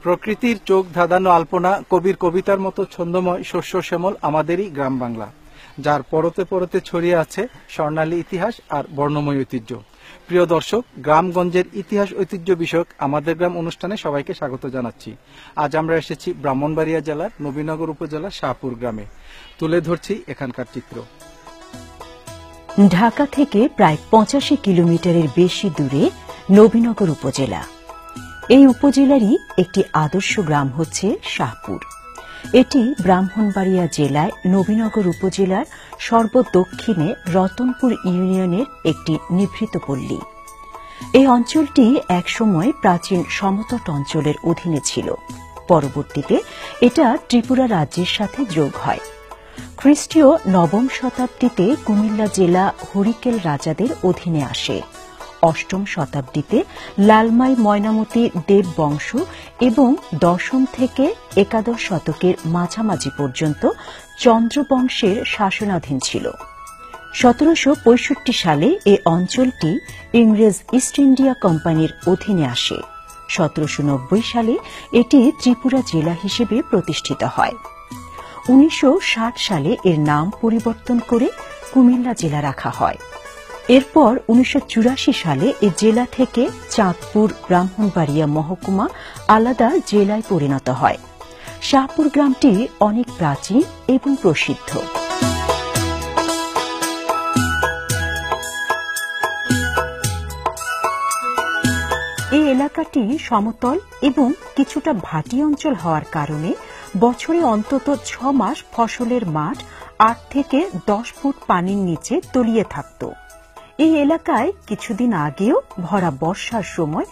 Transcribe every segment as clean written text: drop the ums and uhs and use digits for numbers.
প্রকৃতির চোখ ধাঁধানো আলপনা, কবির কবিতার মতো ছন্দময় শস্য শ্যামল আমাদেরই গ্রাম বাংলা, যার পরতে পরতে ছড়িয়ে আছে স্বর্ণালী ইতিহাস আর বর্ণময় ঐতিহ্য। প্রিয় দর্শক, গ্রামগঞ্জের ইতিহাস ঐতিহ্য বিষয়ক আমাদের গ্রাম অনুষ্ঠানে সবাইকে স্বাগত জানাচ্ছি। আজ আমরা এসেছি ব্রাহ্মণবাড়িয়া জেলার নবীনগর উপজেলার শাহপুর গ্রামে। তুলে ধরছি এখানকার চিত্র। ঢাকা থেকে প্রায় 85 কিলোমিটারের বেশি দূরে নবীনগর উপজেলা। এই উপজেলারই একটি আদর্শ গ্রাম হচ্ছে শাহপুর। এটি ব্রাহ্মণবাড়িয়া জেলায় নবীনগর উপজেলার সর্বদক্ষিণে রতনপুর ইউনিয়নের একটি নিভৃত পল্লী। এই অঞ্চলটি একসময় প্রাচীন সমতট অঞ্চলের অধীনে ছিল। পরবর্তীতে এটা ত্রিপুরা রাজ্যের সাথে যোগ হয়। খ্রিস্টীয় নবম শতাব্দীতে কুমিল্লা জেলা হরিকেল রাজাদের অধীনে আসে। অষ্টম শতাব্দীতে লালমাই ময়নামতি দেব বংশ এবং দশম থেকে একাদশ শতকের মাঝামাঝি পর্যন্ত চন্দ্রবংশের শাসনাধীন ছিল। 1765 সালে এ অঞ্চলটি ইংরেজ ইস্ট ইন্ডিয়া কোম্পানির অধীনে আসে। 1790 সালে এটি ত্রিপুরা জেলা হিসেবে প্রতিষ্ঠিত হয়। 1960 সালে এর নাম পরিবর্তন করে কুমিল্লা জেলা রাখা হয়। এরপর 1984 সালে এ জেলা থেকে চাঁদপুর ব্রাহ্মণবাড়িয়া মহকুমা আলাদা জেলায় পরিণত হয়। শাহপুর গ্রামটি অনেক প্রাচীন এবং প্রসিদ্ধ। এই এলাকাটি সমতল এবং কিছুটা ভাটি অঞ্চল হওয়ার কারণে বছরে অন্তত 6 মাস ফসলের মাঠ 8 থেকে 10 ফুট পানির নিচে তলিয়ে থাকত। এই এলাকায় কিছুদিন আগেও ভরা বর্ষার সময়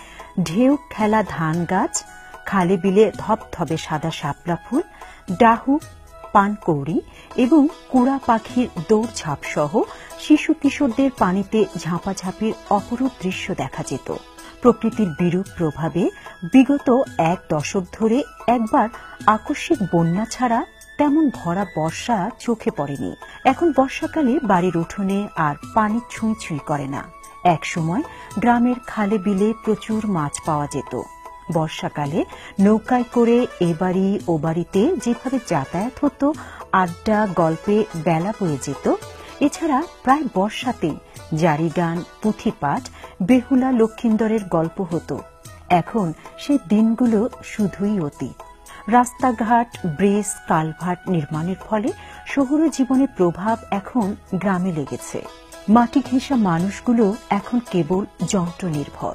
ঢেউ খেলা ধান গাছ, খালে বিলে ধবধবে সাদা শাপলা ফুল, ডাহুক, পানকৌড়ি এবং কুড়া পাখির দৌড়ঝাঁপ সহ শিশু কিশোরদের পানিতে ঝাঁপাঝাঁপির অপরূপ দৃশ্য দেখা যেত। প্রকৃতির বিরূপ প্রভাবে বিগত 1 দশক ধরে একবার আকস্মিক বন্যা ছাড়া তেমন ভরা বর্ষা চোখে পড়েনি। এখন বর্ষাকালে বাড়ির উঠোনে আর পানি ছুঁই ছুঁই করে না। একসময় গ্রামের খালে বিলে প্রচুর মাছ পাওয়া যেত। বর্ষাকালে নৌকায় করে এ বাড়ি ও বাড়িতে যেভাবে যাতায়াত হতো, আড্ডা গল্পে বেলা বয়ে যেত। এছাড়া প্রায় বর্ষাতেই জারি গান, পুঁথিপাঠ, বেহুলা লক্ষিন্দরের গল্প হতো। এখন সেই দিনগুলো শুধুই অতীত। রাস্তাঘাট, ব্রিজ, কালভার্ট নির্মাণের ফলে শহুরে জীবনের প্রভাব এখন গ্রামে লেগেছে। মাটি ঘেঁষা মানুষগুলো এখন কেবল যন্ত্র নির্ভর।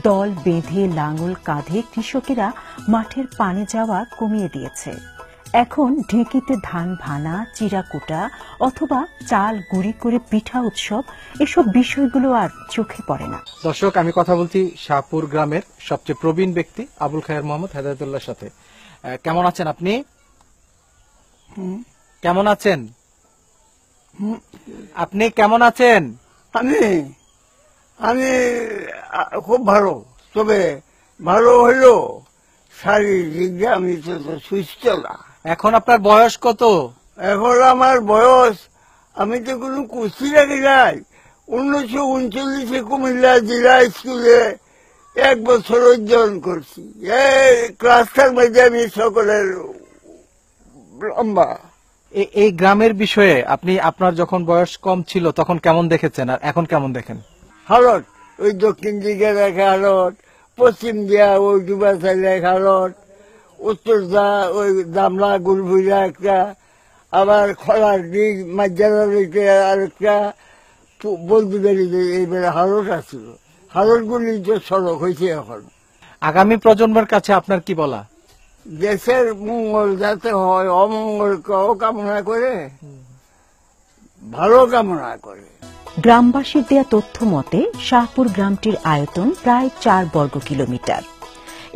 দল বেঁধে লাঙল কাঁধে কৃষকেরা মাঠের পানে যাওয়া কমিয়ে দিয়েছে। এখন ঢেঁকিতে ধান ভানা, চিরাকুটা অথবা চাল গুঁড়ি করে পিঠা উৎসব, এসব বিষয়গুলো আর চোখে পড়ে না। দর্শক, আমি কথা বলছি শাহপুর গ্রামের সবচেয়ে প্রবীণ ব্যক্তি আবুল খায়ের মোহাম্মদ হেদায়েতুল্লাহর সাথে। কেমন আছেন আপনি? কেমন আছেন আপনি? কেমন আছেন? আমি খুব ভালো, তবে ভালো হইলো শারীরিক আমি তো সুস্থ না। এখন আপনার বয়স কত? এখন আমার বয়স, আমি তো কোনো কুস্তি রাখি নাই। 1939 কুমিল্লা জেলা স্কুলে 1 বছর অধ্যয়ন করছি। এই ক্লাসটার মধ্যে আমি সকলের লম্বা। এই গ্রামের বিষয়ে আপনি আপনার যখন বয়স কম ছিল তখন কেমন দেখেছেন আর এখন কেমন দেখেন? হালত ওই দক্ষিণ দিকে দেখা হালত, পশ্চিম দিয়া ওই ডুবাচাইলে হালত, উত্তর দা ওই দামলা গুলভুইরা একটা, আবার খলার দিক মাঝারা দিকে আরেকটা, বলদুবাড়িতে এইবারে হালত আসছিল। হালতগুলি তো সড়ক হয়েছে এখন। আগামী প্রজন্মের কাছে আপনার কি বলা? দেশের মঙ্গল যাতে হয়, অমঙ্গল কামনা করে, ভালো কামনা করে। গ্রামবাসীর দেয়া তথ্য মতে শাহপুর গ্রামটির আয়তন প্রায় 4 বর্গ কিলোমিটার।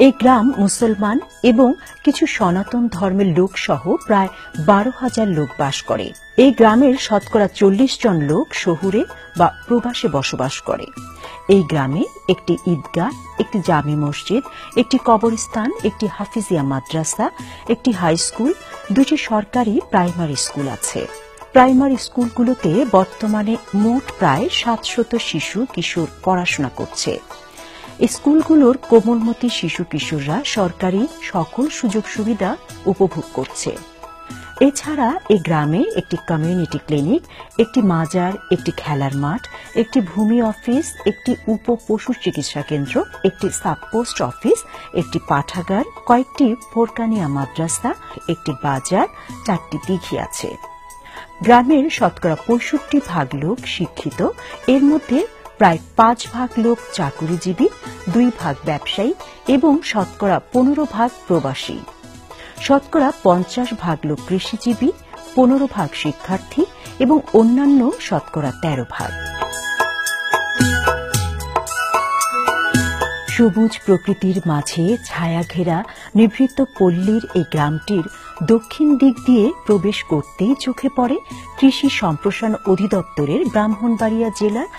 এই গ্রাম মুসলমান এবং কিছু সনাতন ধর্মের লোক সহ প্রায় 12,000 লোক বাস করে। এই গ্রামের শতকরা 40 জন লোক শহুরে বা প্রবাসে বসবাস করে। এই গ্রামে একটি ঈদগাহ, একটি জামি মসজিদ, একটি কবরস্থান, একটি হাফিজিয়া মাদ্রাসা, একটি হাই স্কুল, 2টি সরকারি প্রাইমারি স্কুল আছে। প্রাইমারি স্কুলগুলোতে বর্তমানে মোট প্রায় 700 শিশু কিশোর পড়াশোনা করছে। স্কুলগুলোর কোমলমতি শিশু কিশোররা সরকারি সকল সুযোগ সুবিধা উপভোগ করছে। এছাড়া এই গ্রামে একটি কমিউনিটি ক্লিনিক, একটি মাজার, একটি খেলার মাঠ, একটি ভূমি অফিস, একটি উপ পশু চিকিৎসা কেন্দ্র, একটি সাব পোস্ট অফিস, একটি পাঠাগার, কয়েকটি ফোরকানিয়া মাদ্রাসা, একটি বাজার, 4টি দিঘি আছে। গ্রামের শতকরা 65% লোক শিক্ষিত, এর মধ্যে প্রায় 5% লোক চাকুরিজীবী, 2% ব্যবসায়ী এবং শতকরা 15% প্রবাসী। শতকরা 50% লোক কৃষিজীবী, 15% শিক্ষার্থী এবং অন্যান্য শতকরা 13%। সবুজ প্রকৃতির মাঝে ছায়া ঘেরা নিভৃত পল্লীর এই গ্রামটির দক্ষিণ দিক দিয়ে প্রবেশ করতেই চোখে পড়ে কৃষি সম্প্রসারণ অধিদপ্তরের ব্রাহ্মণবাড়িয়া জেলার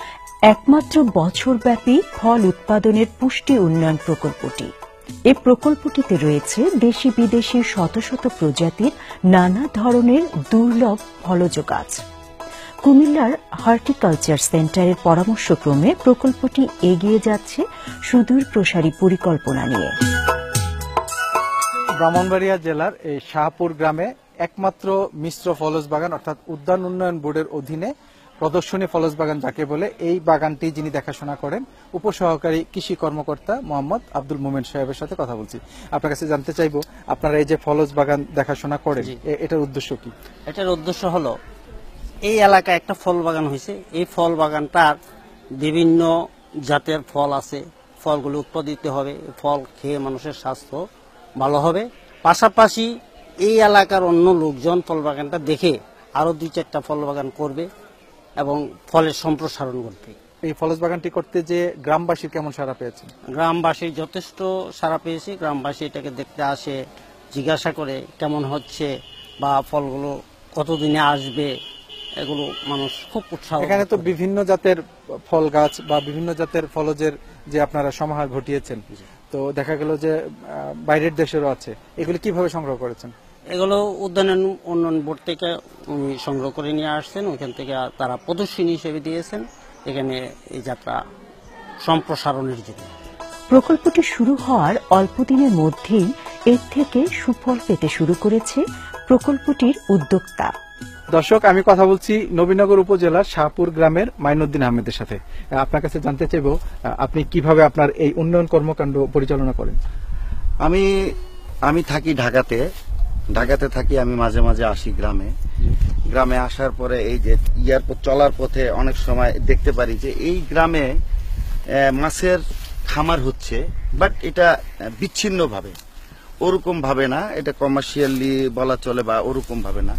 একমাত্র বছরব্যাপী ফল উৎপাদনের পুষ্টি উন্নয়ন প্রকল্পটি। এই প্রকল্পটিতে রয়েছে দেশি বিদেশি শত শত প্রজাতির নানা ধরনের দুর্লভ ফলজ গাছ। কুমিল্লার হর্টিকালচার সেন্টারের পরামর্শক্রমে প্রকল্পটি এগিয়ে যাচ্ছে সুদূর প্রসারী পরিকল্পনা নিয়ে। ব্রাহ্মণবাড়িয়া জেলার এই শাহপুর গ্রামে একমাত্র মিশ্র ফলজ বাগান অর্থাৎ উদ্যান উন্নয়ন বোর্ডের অধীনে প্রদর্শনী ফলজ বাগান যাকে বলে, এই বাগানটি যিনি দেখাশোনা করেন উপসহকারী কৃষি কর্মকর্তা মোহাম্মদ আব্দুল মোমেন সাহেবের সাথে কথা বলছি। আপনার কাছে জানতে চাইবো, আপনারা এই যে ফলজ বাগান দেখাশোনা করেন, এটার উদ্দেশ্য কি? এটার উদ্দেশ্য হলো, এই এলাকায় একটা ফল বাগান হয়েছে, এই ফল বাগানটার বিভিন্ন জাতের ফল আছে, ফলগুলো উৎপাদিত হবে, ফল খেয়ে মানুষের স্বাস্থ্য ভালো হবে। পাশাপাশি এই এলাকার অন্য লোকজন ফল বাগানটা দেখে আরো 2-4টা ফল বাগান করবে এবং ফলের সম্প্রসারণ করবে। এই ফলজ বাগানটি করতে যে গ্রামবাসীর কেমন সাড়া পেয়েছেন? গ্রামবাসী যথেষ্ট সাড়া পেয়েছে। গ্রামবাসী এটাকে দেখতে আসে, জিজ্ঞাসা করে কেমন হচ্ছে বা ফলগুলো কতদিনে আসবে, এগুলো মানুষ খুব উৎসাহ। এখানে তো বিভিন্ন জাতের ফল গাছ বা বিভিন্ন জাতের ফলজের যে আপনারা সমাহার ঘটিয়েছেন, তো দেখা গেল যে বাইরের দেশেরও আছে, এগুলি কিভাবে সংগ্রহ করেছেন? এগুলো উদ্যান উন্নয়ন বোর্ড থেকে উনি সংগ্রহ করে নিয়ে আসছেন, ওইখান থেকে তারা প্রদর্শনী হিসেবে দিয়েছেন এখানে এই যাত্রা সম্প্রসারণের জন্য। প্রকল্পটি শুরু হওয়ার অল্প দিনের মধ্যেই এর থেকে সুফল পেতে শুরু করেছে প্রকল্পটির উদ্যোক্তা। দর্শক, আমি কথা বলছি নবীনগর উপজেলার শাহপুর গ্রামের মাইনুদ্দিন আহমেদের সাথে। আপনার কাছে জানতে চাইব, আপনি কিভাবে আপনার এই উন্নয়ন কর্মকাণ্ড পরিচালনা করেন? আমি থাকি ঢাকাতে থাকি। আমি মাঝে মাঝে আসি গ্রামে আসার পরে এই যে এয়ারপোর্ট চলার পথে অনেক সময় দেখতে পারি যে এই গ্রামে মাছের খামার হচ্ছে, বাট এটা বিচ্ছিন্ন ভাবে, ওরকম ভাবে না, এটা কমার্শিয়ালি বলা চলে বা ওরকম ভাবে না,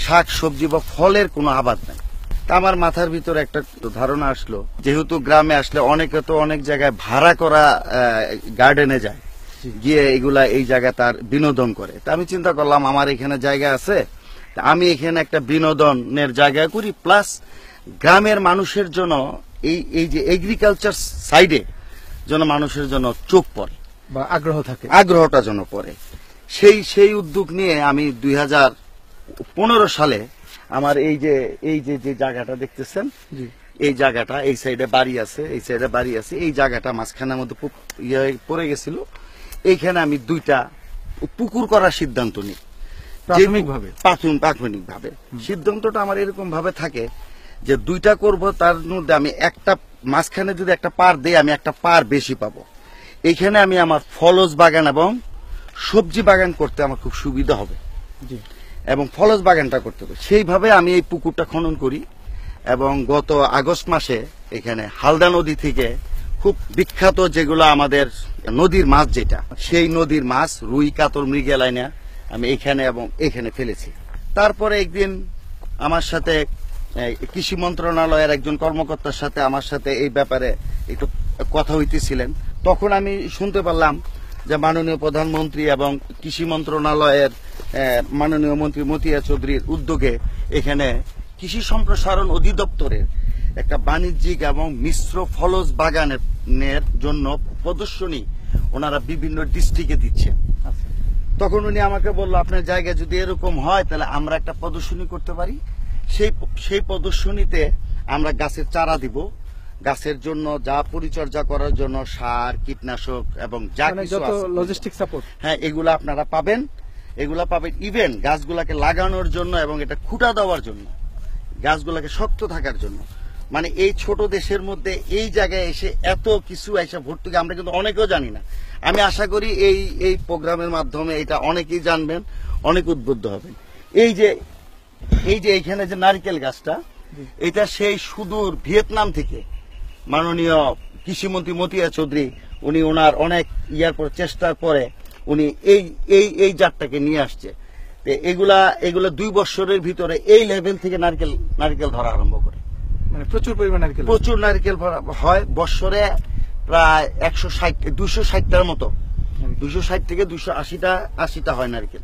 শাক সবজি বা ফলের কোনো আবাদ নাই। তা আমার মাথার ভিতরে একটা ধারণা আসলো, যেহেতু গ্রামে আসলে অনেকে তো অনেক জায়গায় ভাড়া করা গার্ডেনে যায়, গিয়ে এগুলা এই জায়গায় তার বিনোদন করে। তা আমি চিন্তা করলাম আমার এখানে জায়গা আছে, আমি এখানে একটা বিনোদনের জায়গা করি, প্লাস গ্রামের মানুষের জন্য এই যে এগ্রিকালচার সাইডে যেন মানুষের জন্য চোখ পড়ে বা আগ্রহটা যেন পড়ে। সেই উদ্যোগ নিয়ে আমি 2015 সালে আমার এই যে জায়গাটা দেখতেছেন, এই জায়গাটা এই সাইডে বাড়ি আছে, এই জায়গাটা মাঝখানের মধ্যে পড়ে গেছিল। এইখানে আমি 2টা পুকুর করার সিদ্ধান্ত নিই প্রাথমিকভাবে। সিদ্ধান্তটা আমার এরকম ভাবে থাকে যে 2টা করব, তার মধ্যে আমি একটা মাঝখানে যদি একটা পার দেই, আমি একটা পার বেশি পাবো। এইখানে আমি আমার ফলজ বাগান এবং সবজি বাগান করতে আমার খুব সুবিধা হবে এবং ফলজ বাগানটা করতে হবে। সেইভাবে আমি এই পুকুরটা খনন করি এবং গত আগস্ট মাসে এখানে হালদা নদী থেকে খুব বিখ্যাত যেগুলো আমাদের নদীর মাছ, যেটা সেই নদীর মাছ রুই, কাতল, মৃগেল আইনা আমি এখানে ফেলেছি। তারপরে একদিন আমার সাথে কৃষি মন্ত্রণালয়ের একজন কর্মকর্তার সাথে আমার সাথে এই ব্যাপারে একটু কথা হইতেছিলেন। তখন আমি শুনতে পারলাম যে মাননীয় প্রধানমন্ত্রী এবং কৃষি মন্ত্রণালয়ের মাননীয় মন্ত্রী মতিয়া চৌধুরীর উদ্যোগে এখানে কৃষি সম্প্রসারণ অধিদপ্তরের একটা বাণিজ্যিক এবং মিশ্র ফলজ বাগানের জন্য প্রদর্শনী ওনারা বিভিন্ন ডিস্ট্রিক্টে দিচ্ছেন। তখন উনি আমাকে বললো, আপনার জায়গায় যদি এরকম হয় তাহলে আমরা একটা প্রদর্শনী করতে পারি। সেই প্রদর্শনীতে আমরা গাছের চারা দিব, গাছের জন্য যা পরিচর্যা করার জন্য সার, কীটনাশক এবং যা মানে কিছু যত আছে, লজিস্টিক সাপোর্ট, হ্যাঁ এগুলা আপনারা পাবেন। ইভেন গাছগুলাকে লাগানোর জন্য এবং এটা খুঁটা দেওয়ার জন্য, গাছগুলাকে শক্ত থাকার জন্য। মানে এই ছোট দেশের মধ্যে এই জায়গায় এসে এত কিছু এসে ভর্তুকি আমরা কিন্তু অনেকেও জানি না। আমি আশা করি এই প্রোগ্রামের মাধ্যমে এটা অনেকেই জানবেন, অনেক উদ্বুদ্ধ হবেন। এই যে এইখানে যে নারকেল গাছটা, এটা সেই সুদূর ভিয়েতনাম থেকে মাননীয় কৃষিমন্ত্রী মতিয়া চৌধুরী, উনি ওনার অনেক পর চেষ্টার পরে উনি এই জাতটাকে নিয়ে আসছে। এগুলা 2 বছরের ভিতরে এই লেভেল থেকে নারকেল ধরা আরম্ভ করে। মানে প্রচুর পরিমাণ নারকেল, প্রচুর নারকেল হয় বছরে প্রায় 260টার মতো, 260 থেকে 280টা হয় নারকেল।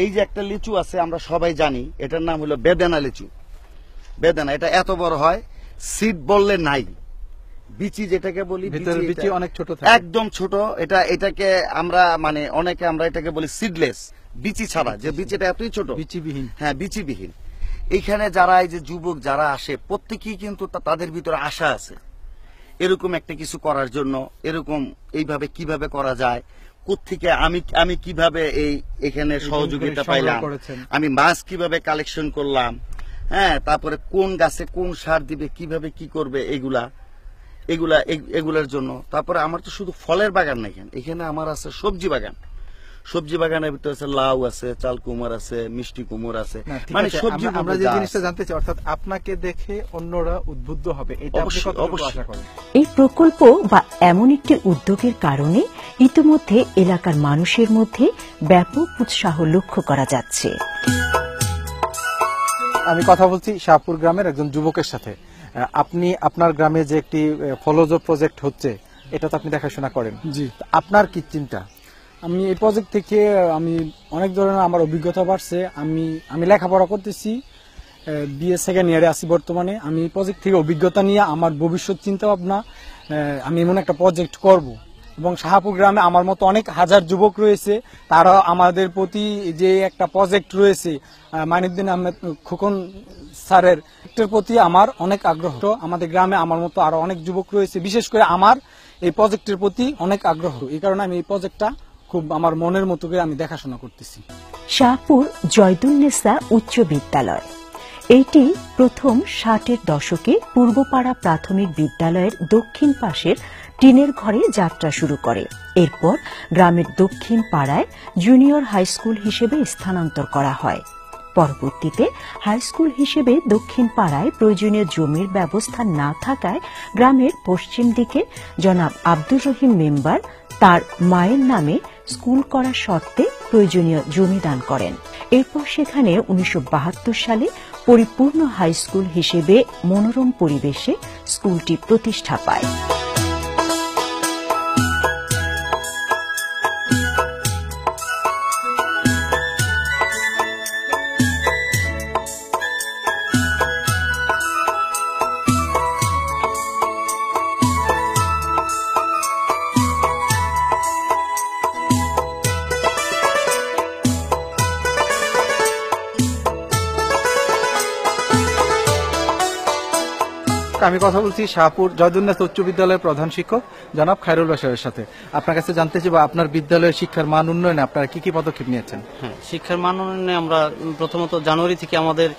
এই যে একটা লিচু আছে আমরা সবাই জানি, এটার নাম হলো বেদানা লিচু। বেদানা এটা এত বড় হয়, সিড বললে নাই, বিচি যেটাকে বলি, ভিতরের বিচি অনেক ছোট থাকে, একদম ছোট। এটাকে আমরা মানে অনেকে আমরা এটাকে বলি সিডলেস, বিচি ছাড়া, যে বিচিটা এতই ছোট, বিচিবিহীন। হ্যাঁ বিচিবিহীন। এইখানে যারা এই যে যুবক যারা আসে, প্রত্যেকেই কিন্তু তাদের ভিতরে আশা আছে এরকম একটা কিছু করার জন্য, এরকম এইভাবে কিভাবে করা যায়, কোত্থেকে আমি কিভাবে এখানে সহযোগিতা পাইলাম, আমি মাছ কিভাবে কালেকশন করলাম, হ্যাঁ তারপরে কোন গাছে কোন সার দিবে, কিভাবে কি করবে, এগুলার জন্য। তারপরে আমার তো শুধু ফলের বাগান না, এখানে আমার আছে সবজি বাগান। সবজি বাগানের ভিতরে আছে লাউ আছে, চাল কুমড় আছে, মিষ্টি কুমড় আছে। মানে সবজি আমরা যে জিনিসটা জানতে চাই, অর্থাৎ আপনাকে দেখে অন্যরা উদ্বুদ্ধ হবে, এটা আপনি কতটুকু আশা করেন? এই প্রকল্প বা এমন একটি উদ্যোগের কারণে ইতিমধ্যে এলাকার মানুষের মধ্যে ব্যাপক উৎসাহ লক্ষ্য করা যাচ্ছে। আমি কথা বলছি শাহপুর গ্রামের একজন যুবকের সাথে। আপনি আপনার গ্রামে যে একটি ফলজ প্রজেক্ট হচ্ছে, এটা তো আপনি দেখাশোনা করেন, জি। আপনার কি চিন্তা? আমি এই প্রজেক্ট থেকে আমি অনেক ধরনের আমার অভিজ্ঞতা বাড়ছে। আমি লেখাপড়া করতেছি, বিএ সেকেন্ড ইয়ারে আছি বর্তমানে। আমি এই প্রজেক্ট থেকে অভিজ্ঞতা নিয়ে আমার ভবিষ্যৎ চিন্তা ভাবনা, আমি এমন একটা প্রজেক্ট করব। এবং শাহপুর গ্রামে আমার মতো অনেক হাজার যুবক রয়েছে, তারা আমাদের প্রতি যে একটা প্রজেক্ট রয়েছে মাইনুদ্দিন আহমেদ খোকন স্যারের প্রতি আমার অনেক আগ্রহ। আমাদের গ্রামে আমার মতো আরো অনেক যুবক রয়েছে, বিশেষ করে আমার এই প্রজেক্টের প্রতি অনেক আগ্রহ। এই কারণে আমি এই প্রজেক্টটা খুব আমার মনের মতো করে আমি দেখাশোনা করতেছি। শাহপুর জয়দুন্নেসা উচ্চ বিদ্যালয়, এটি প্রথম 60-এর দশকে পূর্বপাড়া প্রাথমিক বিদ্যালয়ের দক্ষিণ পাশের টিনের ঘরে যাত্রা শুরু করে। এরপর গ্রামের দক্ষিণ পাড়ায় জুনিয়র হাই স্কুল হিসেবে স্থানান্তর করা হয়। পরবর্তীতে হাই স্কুল হিসেবে দক্ষিণ পাড়ায় প্রয়োজনীয় জমির ব্যবস্থা না থাকায় গ্রামের পশ্চিম দিকে জনাব আব্দুর রহিম মেম্বার তার মায়ের নামে স্কুল করার শর্তে প্রয়োজনীয় জমি দান করেন। এরপর সেখানে 1972 সালে পরিপূর্ণ হাই স্কুল হিসেবে মনোরম পরিবেশে স্কুলটি প্রতিষ্ঠা পায়। আমি কথা বলছি শাহপুর জয়দুন্নেসা উচ্চ বিদ্যালয়ের প্রধান শিক্ষক জনাব খায়রুল বাশারের সাথে। আপনার কাছে জানতে চাইব, আপনার বিদ্যালয়ের শিক্ষার মান উন্নয়নে আপনারা কি কি পদক্ষেপ নিয়েছেন? হ্যাঁ, শিক্ষার মান উন্নয়নে আমরা প্রথমত জানুয়ারি থেকে আমাদের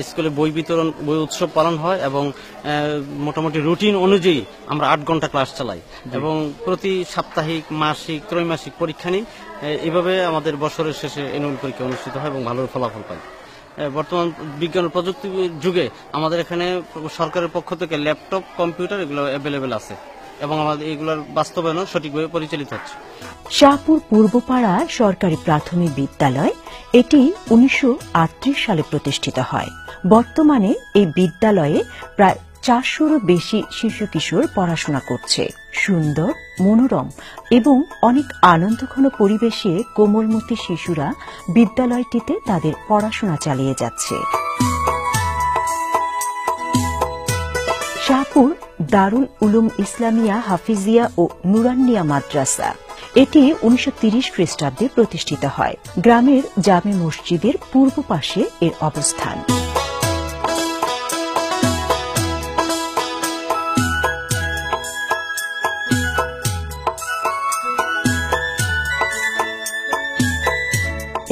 স্কুলে বই বিতরণ, বই উৎসব পালন হয় এবং মোটামুটি রুটিন অনুযায়ী আমরা 8 ঘন্টা ক্লাস চালাই এবং প্রতি সাপ্তাহিক, মাসিক, ত্রৈমাসিক পরীক্ষা নিই। এভাবে আমাদের বছরের শেষে অ্যানুয়াল পরীক্ষা অনুষ্ঠিত হয় এবং ভালো ফলাফল পাই। বর্তমান বিজ্ঞান ও প্রযুক্তির যুগে আমাদের এখানে সরকারের পক্ষ থেকে ল্যাপটপ, কম্পিউটার এগুলো অ্যাভেলেবেল আছে এবং আমাদের এগুলোর বাস্তবায়নও সঠিকভাবে পরিচালিত হচ্ছে। শাহপুর পূর্বপাড়া সরকারি প্রাথমিক বিদ্যালয়, এটি 1938 সালে প্রতিষ্ঠিত হয়। বর্তমানে এই বিদ্যালয়ে প্রায় 400-রও বেশি শিশু কিশোর পড়াশোনা করছে। সুন্দর, মনোরম এবং অনেক আনন্দঘন পরিবেশে কোমলমতি শিশুরা বিদ্যালয়টিতে তাদের পড়াশোনা চালিয়ে যাচ্ছে। শাহপুর দারুল উলুম ইসলামিয়া হাফিজিয়া ও নুরান্নিয়া মাদ্রাসা, এটি 1930 খ্রিস্টাব্দে প্রতিষ্ঠিত হয়। গ্রামের জামে মসজিদের পূর্ব পাশে এর অবস্থান।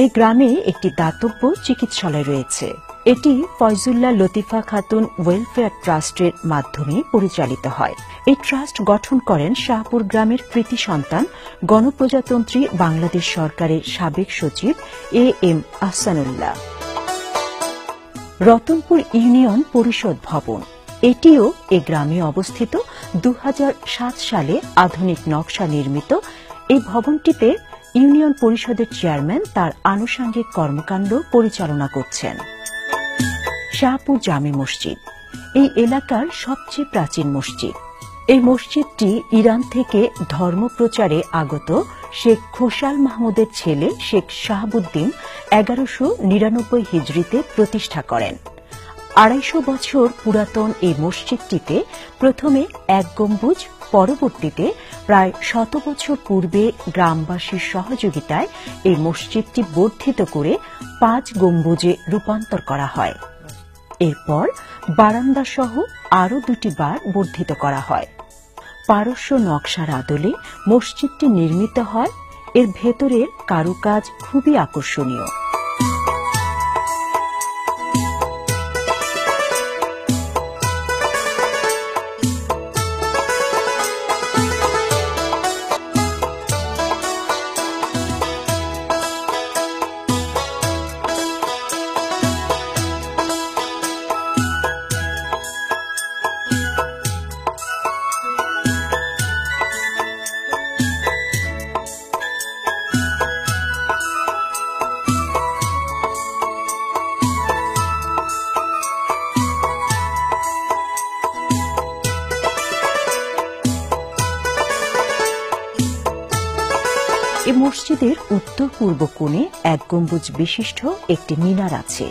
এই গ্রামে একটি দাতব্য চিকিৎসালয় রয়েছে। এটি ফয়জুল্লাহ লতিফা খাতুন ওয়েলফেয়ার ট্রাস্টের মাধ্যমে পরিচালিত হয়। এই ট্রাস্ট গঠন করেন শাহপুর গ্রামের কৃতি সন্তান গণপ্রজাতন্ত্রী বাংলাদেশ সরকারের সাবেক সচিব এম আহসানুল্লাহ। রতনপুর ইউনিয়ন পরিষদ ভবন, এটিও এ গ্রামে অবস্থিত। 2007 সালে আধুনিক নকশা নির্মিত এই ভবনটিতে ইউনিয়ন পরিষদের চেয়ারম্যান তার আনুষঙ্গিক কর্মকাণ্ড পরিচালনা করছেন। শাহপুর জামে মসজিদ এই এলাকার সবচেয়ে প্রাচীন মসজিদ। এই মসজিদটি ইরান থেকে ধর্মপ্রচারে আগত শেখ খোশাল মাহমুদের ছেলে শেখ শাহাবুদ্দিন 1199 হিজরিতে প্রতিষ্ঠা করেন। 250 বছর পুরাতন এই মসজিদটিতে প্রথমে এক গম্বুজ, পরবর্তীতে প্রায় 100 বছর পূর্বে গ্রামবাসীর সহযোগিতায় এই মসজিদটি বর্ধিত করে 5 গম্বুজে রূপান্তর করা হয়। এরপর বারান্দা সহ আরও 2টি বার বর্ধিত করা হয়। পারস্য নকশার আদলে মসজিদটি নির্মিত হয়। এর ভেতরের কারুকাজ খুবই আকর্ষণীয়। এই মসজিদের উত্তর পূর্ব কোণে এক গম্বুজ বিশিষ্ট একটি মিনার আছে।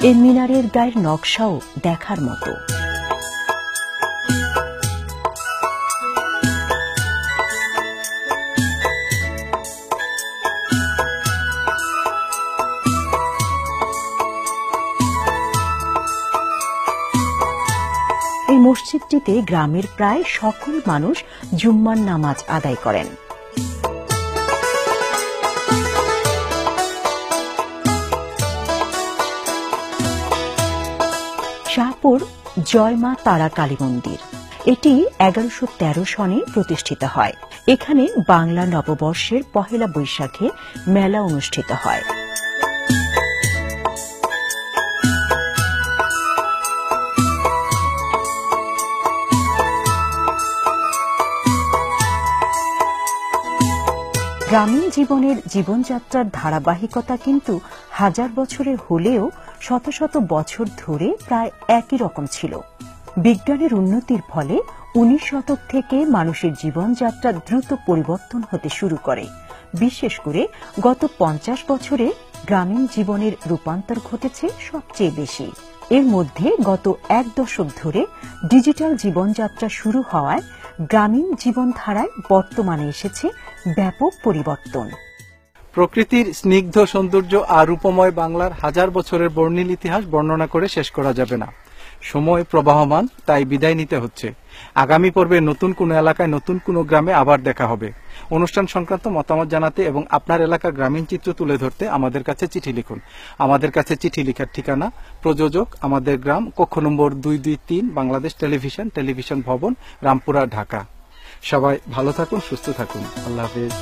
এই মিনারের গায়ের নকশাও দেখার মতো। এই মসজিদটিতে গ্রামের প্রায় সকল মানুষ জুম্মার নামাজ আদায় করেন। শাহপুর জয়মা তারা কালী মন্দির, এটি 1113 সনে প্রতিষ্ঠিত হয়। এখানে বাংলা নববর্ষের পহেলা বৈশাখে মেলা অনুষ্ঠিত হয়। গ্রামীণ জীবনের জীবনযাত্রার ধারাবাহিকতা কিন্তু হাজার বছরের হলেও শত শত বছর ধরে প্রায় একই রকম ছিল। বিজ্ঞানের উন্নতির ফলে 19 শতক থেকে মানুষের জীবনযাত্রা দ্রুত পরিবর্তন হতে শুরু করে। বিশেষ করে গত 50 বছরে গ্রামীণ জীবনের রূপান্তর ঘটেছে সবচেয়ে বেশি। এর মধ্যে গত 1 দশক ধরে ডিজিটাল জীবনযাত্রা শুরু হওয়ায় গ্রামীণ জীবনধারায় বর্তমানে এসেছে ব্যাপক পরিবর্তন। প্রকৃতির স্নিগ্ধ সৌন্দর্য আর রূপময় বাংলার হাজার বছরের বর্ণিল ইতিহাস বর্ণনা করে শেষ করা যাবে না। সময় প্রবাহমান, তাই বিদায় নিতে হচ্ছে। আগামী পর্বে নতুন কোনো এলাকায় নতুন কোনো গ্রামে আবার দেখা হবে। অনুষ্ঠান সংক্রান্ত মতামত জানাতে এবং আপনার এলাকার গ্রামীণ চিত্র তুলে ধরতে আমাদের কাছে চিঠি লিখুন। আমাদের কাছে চিঠি লেখার ঠিকানা: প্রযোজক আমাদের গ্রাম, কক্ষ নম্বর 223, বাংলাদেশ টেলিভিশন ভবন, রামপুরা, ঢাকা। সবাই ভালো থাকুন, সুস্থ থাকুন। আল্লাহ হাফেজ।